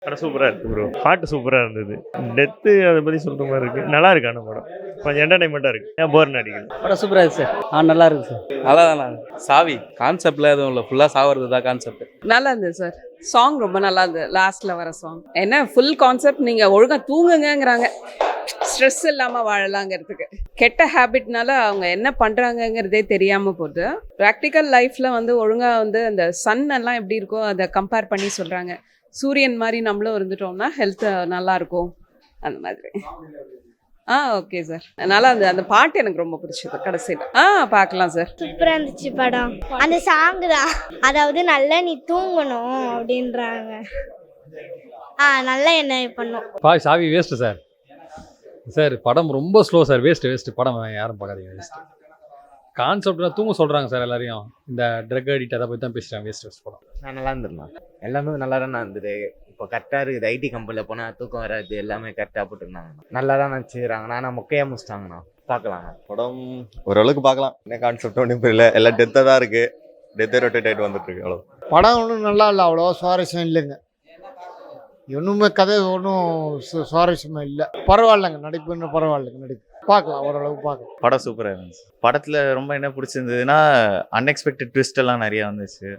படம் சூப்பராக இருக்குது ப்ரோ. பாட்டு சூப்பராக இருந்தது. டெத்து அதை பற்றி சொல்கிற மாதிரி இருக்குது. நல்லா இருக்கு அந்த படம். கொஞ்சம் என்டர்டைன்மெண்ட்டாக இருக்குது. ஏன் போர் அடிக்குது. படம் சூப்பராக இருக்குது சார். நல்லா இருக்கு சார். நல்லா தானே சாவி கான்செப்ட்ல எதுவும் இல்லை, ஃபுல்லாக சாவறது தான் கான்செப்ட். நல்லா இருந்தது சார். சாங் ரொம்ப நல்லா இருந்தது. லாஸ்ட்ல வர சாங் என்ன ஃபுல் கான்செப்ட், நீங்க ஒழுங்கா தூங்குங்கிறாங்க, ஸ்ட்ரெஸ் இல்லாம வாழலாங்கிறதுக்கு. கெட்ட ஹேபிட்னால அவங்க என்ன பண்றாங்கங்கிறதே தெரியாம போகுது. ப்ராக்டிக்கல் லைஃப்ல வந்து ஒழுங்கா வந்து அந்த சன் எல்லாம் எப்படி இருக்கோ அதை கம்பேர் பண்ணி சொல்றாங்க. சூரியன் மாதிரி நம்மளும் இருந்துட்டோம்னா ஹெல்த் நல்லா இருக்கும் அந்த மாதிரி. Okay sir. நல்லா இருந்தது. அந்த பாட்டு எனக்கு ரொம்ப பிடிச்சது கடைசியில். பார்க்கலாம் சார். சூப்பராக இருந்துச்சு படம். அந்த சாங் தான், அதாவது நல்லா நீ தூங்கணும் அப்படின்றாங்க. நல்லா என்ன பண்ணும். சாவி வேஸ்ட்டு சார். சார் படம் ரொம்ப ஸ்லோ சார். வேஸ்ட்டு படம் யாரும் பார்க்காதீங்க. வேஸ்ட்டு கான்செப்ட்னா தூங்க சொல்கிறாங்க சார் எல்லாரையும். இந்த ட்ரக் அடிக்ட் அதை பற்றி தான் பேசுகிறாங்க. வேஸ்ட் படம். நல்லா இருந்துருந்தான். எல்லாமே நல்லா தானே இருந்தது. இப்போ கரெக்டாக இருக்குது. ஐடி கம்பெனியில் போனால் தூக்கம் வராது, எல்லாமே கரெக்டாக போட்டுருந்தாங்க. நல்லா தான் நினச்சிக்கிறாங்கண்ணா. ஆனால் மொக்கையாக முடிச்சிட்டாங்கண்ணா. பார்க்கலாங்க. படம் ஓரளவுக்கு பார்க்கலாம். என்ன கான்செப்ட் ஒன்றும் புரியல. எல்லாம் டெத்தாக தான் இருக்குது. டெத்தை ரொட்டேட் ஆகிட்டு வந்துட்டு இருக்கு. அவ்வளோ படம் ஒன்றும் நல்லா இல்லை, அவ்வளோ சுவாரஸ்யம் இல்லைங்க. இன்னுமே கதை ஒன்றும் சுவாரஸ்யமாக இல்லை. பரவாயில்லைங்க, நடிப்பு இன்னும் பரவாயில்லைங்க. நடிப்பு பார்க்கலாம், ஓரளவுக்கு பார்க்கலாம். படம் சூப்பராக இருந்துச்சு. படத்தில் ரொம்ப என்ன பிடிச்சிருந்ததுன்னா அன்எக்ஸ்பெக்டட் ட்விஸ்ட் எல்லாம் நிறையா வந்துச்சு.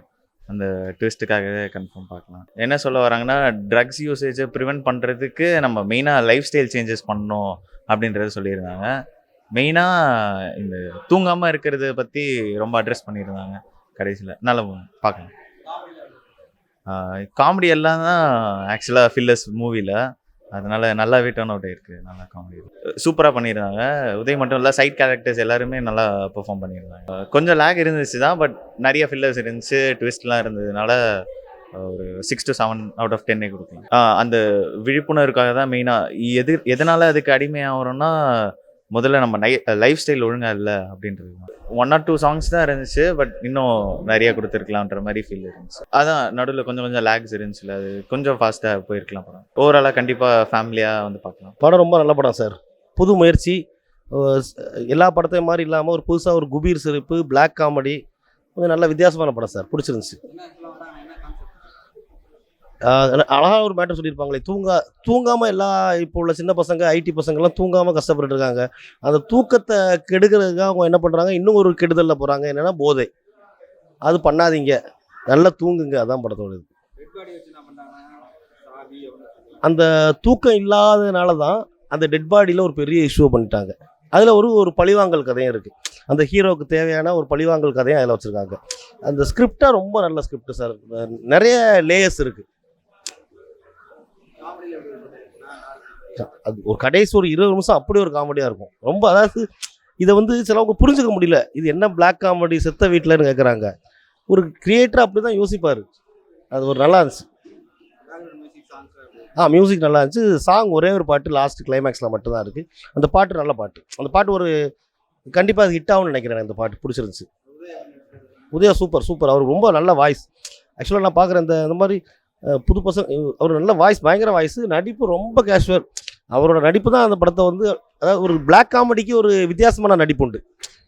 அந்த ட்விஸ்ட்டுக்காகவே கன்ஃபார்ம் பார்க்கலாம். என்ன சொல்ல வராங்கன்னா, ட்ரக்ஸ் யூசேஜை ப்ரிவென்ட் பண்ணுறதுக்கு நம்ம மெயினாக லைஃப் ஸ்டைல் சேஞ்சஸ் பண்ணணும் அப்படின்றத சொல்லியிருந்தாங்க. மெயினாக இந்த தூங்காமல் இருக்கிறத பற்றி ரொம்ப அட்ரெஸ் பண்ணியிருந்தாங்க கடைசியில். நல்லா பார்க்கலாம். காமெடி எல்லாம் தான் ஆக்சுவலாக ஃபில்லர்ஸ் மூவியில், அதனால நல்லாவே டர்ன் அவுட் ஆயிருக்கு. நல்லா காமெடி சூப்பராக பண்ணியிருந்தாங்க. உதய் மட்டும் இல்லை, சைட் கேரக்டர்ஸ் எல்லாருமே நல்லா பெர்ஃபார்ம் பண்ணியிருந்தாங்க. கொஞ்சம் லேக் இருந்துச்சு தான், பட் நிறைய ஃபில்லர்ஸ் இருந்துச்சு, ட்விஸ்ட்லாம் இருந்ததுனால ஒரு 6 to 7 out of 10 கொடுக்கலாம். அந்த விழிப்புணர்வுக்காக தான் மெயினாக. எதனால் அதுக்கு அடிமையாகிறோம்னா, முதல்ல நம்ம லைஃப் ஸ்டைல் ஒழுங்காக இல்லை அப்படின்றது தான். 1 or 2 songs தான் இருந்துச்சு, பட் இன்னும் நிறைய கொடுத்துருக்கலான்ற மாதிரி ஃபீல் இருந்துச்சு. அதான் நடுவில் கொஞ்சம் லேக்ஸ் இருந்துச்சுல, அது கொஞ்சம் ஃபாஸ்ட்டாக போயிருக்கலாம். படம் ஓவராலாக கண்டிப்பாக ஃபேமிலியாக வந்து பார்க்கலாம். படம் ரொம்ப நல்ல படம் சார். புது முயற்சி. எல்லா படத்தையும் மாதிரி இல்லாமல் ஒரு புதுசாக ஒரு குபீர் சிரிப்பு, பிளாக் காமெடி, கொஞ்சம் நல்ல வித்தியாசமான படம் சார். பிடிச்சிருந்துச்சு. அழகாக ஒரு மேட்டர் சொல்லியிருப்பாங்களே, தூங்காமல் எல்லா இப்போ உள்ள சின்ன பசங்க, ஐடி பசங்கள்லாம் தூங்காமல் கஷ்டப்பட்டு இருக்காங்க. அந்த தூக்கத்தை கெடுக்கிறதுக்காக அவங்க என்ன பண்ணுறாங்க, இன்னும் ஒரு கெடுதலில் போகிறாங்க. என்னென்னா போதை. அது பண்ணாதீங்க, நல்லா தூங்குங்க. அதான் படத்தோட இது. அந்த தூக்கம் இல்லாததுனால தான் அந்த டெட் பாடியில் ஒரு பெரிய இஷ்யூ பண்ணிட்டாங்க. அதில் ஒரு பழிவாங்கல் கதையும் இருக்குது. அந்த ஹீரோவுக்கு தேவையான ஒரு பழிவாங்கல் கதையும் அதில் வச்சுருக்காங்க. அந்த ஸ்கிரிப்டாக ரொம்ப நல்ல ஸ்கிரிப்ட் சார். நிறைய லேயர்ஸ் இருக்குது. அது ஒரு கடைசி ஒரு 20 நிமிஷம் அப்படி ஒரு காமெடியாக இருக்கும். ரொம்ப, அதாவது இதை வந்து சிலவங்க புரிஞ்சுக்க முடியல. இது என்ன பிளாக் காமெடி, செத்த வீட்டில்னு கேட்குறாங்க. ஒரு கிரியேட்டர் அப்படி தான் யோசிப்பார். அது ஒரு நல்லா இருந்துச்சு. மியூசிக் நல்லா இருந்துச்சு. சாங் ஒரே ஒரு பாட்டு லாஸ்ட் கிளைமேக்ஸில் மட்டும்தான் இருக்குது. அந்த பாட்டு நல்ல பாட்டு. அந்த பாட்டு ஒரு கண்டிப்பாக அது ஹிட் ஆகும்னு நினைக்கிறேன். அந்த பாட்டு பிடிச்சிருந்துச்சு. உதயா சூப்பர். அவர் ரொம்ப நல்ல வாய்ஸ். ஆக்சுவலாக நான் பார்க்குறேன் இந்த மாதிரி புது பசங்க, அவர் நல்ல வாய்ஸ், பயங்கர வாய்ஸ். நடிப்பு ரொம்ப கேஷுவல். அவரோட நடிப்பு தான் அந்த படத்தை வந்து, அதாவது ஒரு பிளாக் காமெடிக்கு ஒரு வித்தியாசமான நடிப்பு உண்டு.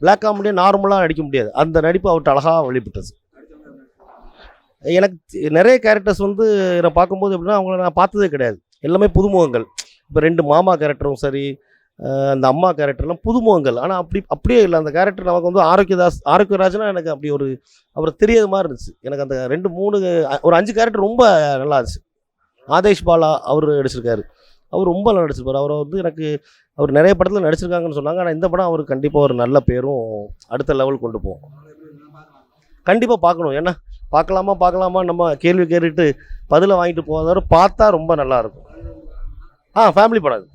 பிளாக் காமெடியை நார்மலாக நடிக்க முடியாது. அந்த நடிப்பு அவர்கிட்ட அழகாக வெளிப்பட்டது. எனக்கு நிறைய கேரக்டர்ஸ் வந்து நான் பார்க்கும்போது எப்படின்னா, அவங்கள நான் பார்த்ததே கிடையாது. எல்லாமே புதுமுகங்கள். இப்போ 2 மாமா கேரக்டரும் சரி, அந்த அம்மா கேரக்டர்லாம் புதுமுகங்கள். ஆனால் அப்படியே இல்லை. அந்த கேரக்டர் நமக்கு வந்து ஆரோக்கியராஜனா எனக்கு அப்படி ஒரு அவரை தெரியாத மாதிரி இருந்துச்சு. எனக்கு அந்த 5 கேரக்டர் ரொம்ப நல்லா இருந்துச்சு. ஆதேஷ் பாலா அவர் நடிச்சிருக்காரு. அவர் ரொம்ப நல்லா நடிச்சிருப்பார். அவரை வந்து அவர் நிறைய படத்தில் நடிச்சிருக்காங்கன்னு சொன்னாங்க. ஆனால் இந்த படம் அவருக்கு கண்டிப்பாக ஒரு நல்ல பேரும் அடுத்த லெவல் கொண்டு போகும். கண்டிப்பாக பார்க்கணும். ஏன்னா பார்க்கலாமா நம்ம கேள்வி கேட்டுட்டு பதிலை வாங்கிட்டு போகாதவரை பார்த்தா ரொம்ப நல்லாயிருக்கும். ஃபேமிலி படம்.